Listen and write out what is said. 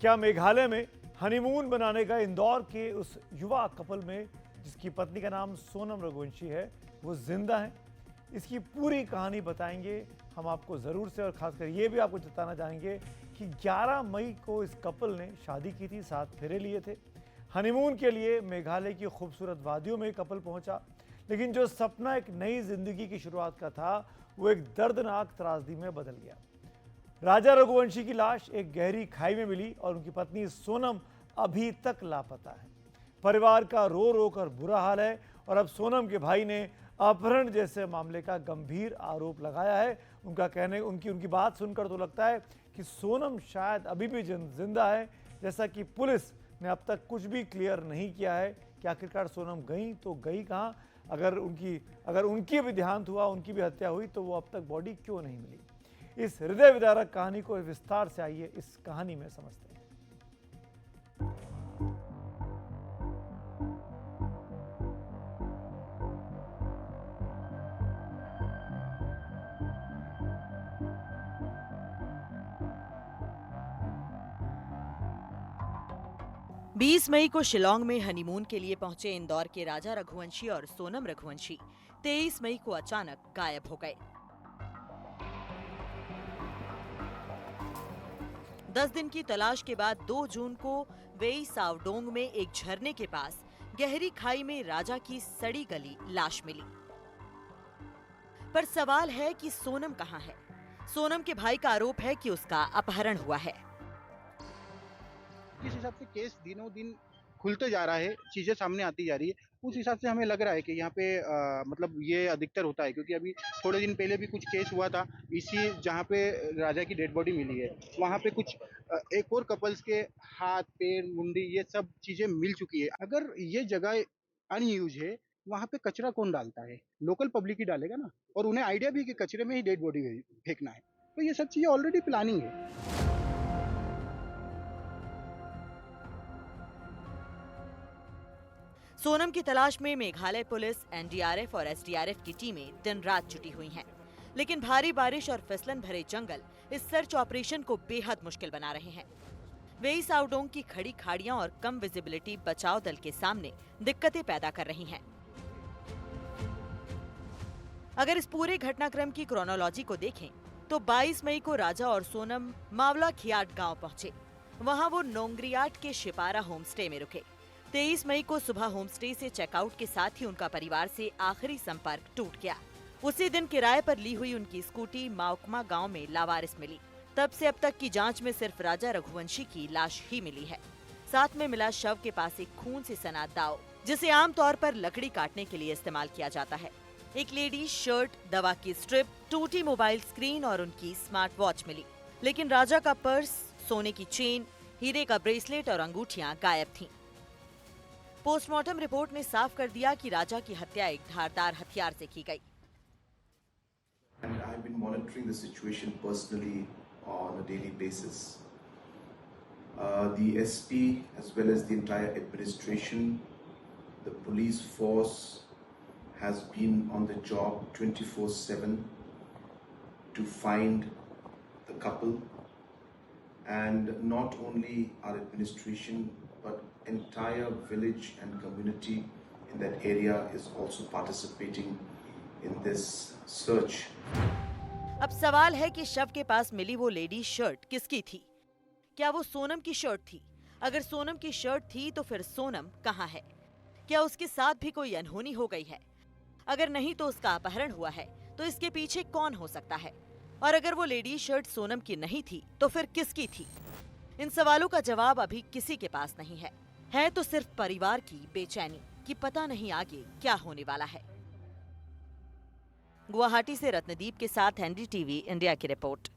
क्या मेघालय में हनीमून बनाने का इंदौर के उस युवा कपल में जिसकी पत्नी का नाम सोनम रघुवंशी है वो जिंदा है? इसकी पूरी कहानी बताएंगे हम आपको ज़रूर से, और खासकर ये भी आपको बताना चाहेंगे कि 11 मई को इस कपल ने शादी की थी, 7 फेरे लिए थे। हनीमून के लिए मेघालय की खूबसूरत वादियों में कपल पहुंचा, लेकिन जो सपना एक नई जिंदगी की शुरुआत का था वो एक दर्दनाक त्रासदी में बदल गया। राजा रघुवंशी की लाश एक गहरी खाई में मिली और उनकी पत्नी सोनम अभी तक लापता है। परिवार का रो रो कर बुरा हाल है और अब सोनम के भाई ने अपहरण जैसे मामले का गंभीर आरोप लगाया है। उनकी बात सुनकर तो लगता है कि सोनम शायद अभी भी जिंदा है, जैसा कि पुलिस ने अब तक कुछ भी क्लियर नहीं किया है कि आखिरकार सोनम गई तो गई कहां। अगर उनकी भी देहांत हुआ, उनकी भी हत्या हुई, तो वो अब तक बॉडी क्यों नहीं मिली? इस हृदय विदारक कहानी को विस्तार से आइए इस कहानी में समझते हैं। 20 मई को शिलोंग में हनीमून के लिए पहुंचे इंदौर के राजा रघुवंशी और सोनम रघुवंशी 23 मई को अचानक गायब हो गए। 10 दिन की तलाश के बाद 2 जून को वेई सावडोंग में एक झरने के पास गहरी खाई में राजा की सड़ी गली लाश मिली। पर सवाल है कि सोनम कहां है? सोनम के भाई का आरोप है कि उसका अपहरण हुआ है। जिस हिसाब से केस दिनों दिन खुलते जा रहा है, चीजें सामने आती जा रही है, उस हिसाब से हमें लग रहा है कि यहाँ पे मतलब ये अधिकतर होता है, क्योंकि अभी थोड़े दिन पहले भी कुछ केस हुआ था इसी जहाँ पे राजा की डेड बॉडी मिली है, वहाँ पे कुछ एक और कपल्स के हाथ पैर मुंडी ये सब चीजें मिल चुकी है। अगर ये जगह अनयूज है, वहाँ पे कचरा कौन डालता है? लोकल पब्लिक ही डालेगा ना, और उन्हें आइडिया भी है कि कचरे में ही डेड बॉडी फेंकना है, तो ये सब चीजें ऑलरेडी प्लानिंग है। सोनम की तलाश में मेघालय पुलिस, एनडीआरएफ और एसडीआरएफ की टीमें दिन रात जुटी हुई हैं। लेकिन भारी बारिश और फिसलन भरे जंगल इस सर्च ऑपरेशन को बेहद मुश्किल बना रहे हैं। वेई सावडोंग की खड़ी खाड़ियां और कम विजिबिलिटी बचाव दल के सामने दिक्कतें पैदा कर रही हैं। अगर इस पूरे घटनाक्रम की क्रोनोलॉजी को देखें तो 22 मई को राजा और सोनम मावला खियाट गांव पहुंचे। वहां वो नोंग्रियाट के शिपारा होमस्टे में रुके। 23 मई को सुबह होमस्टे से चेकआउट के साथ ही उनका परिवार से आखिरी संपर्क टूट गया। उसी दिन किराए पर ली हुई उनकी स्कूटी माउकमा गांव में लावारिस मिली। तब से अब तक की जांच में सिर्फ राजा रघुवंशी की लाश ही मिली है। साथ में मिला शव के पास एक खून से सना दाव, जिसे आमतौर पर लकड़ी काटने के लिए इस्तेमाल किया जाता है। एक लेडीज शर्ट, दवा की स्ट्रिप, टूटी मोबाइल स्क्रीन और उनकी स्मार्ट वॉच मिली। लेकिन राजा का पर्स, सोने की चेन, हीरे का ब्रेसलेट और अंगूठियां गायब थीं। पोस्टमार्टम रिपोर्ट ने साफ कर दिया कि राजा की हत्या एक धारदार हथियार से की गई। And I've been monitoring the situation personally on a daily basis. The SP as well as the entire administration, the police force has been on the job 24/7 to find the couple, and not only our administration but entire village and community in that area is also participating in this search. अब सवाल है कि शव के पास मिली वो lady shirt किसकी थी? क्या वो सोनम की शर्ट थी? अगर सोनम की शर्ट थी तो फिर सोनम कहाँ है? क्या उसके साथ भी कोई अनहोनी हो गई है? अगर नहीं तो उसका अपहरण हुआ है, तो इसके पीछे कौन हो सकता है? और अगर वो लेडी शर्ट सोनम की नहीं थी तो फिर किसकी थी? इन सवालों का जवाब अभी किसी के पास नहीं है तो सिर्फ परिवार की बेचैनी कि पता नहीं आगे क्या होने वाला है। गुवाहाटी से रत्नदीप के साथ एनडीटीवी इंडिया की रिपोर्ट।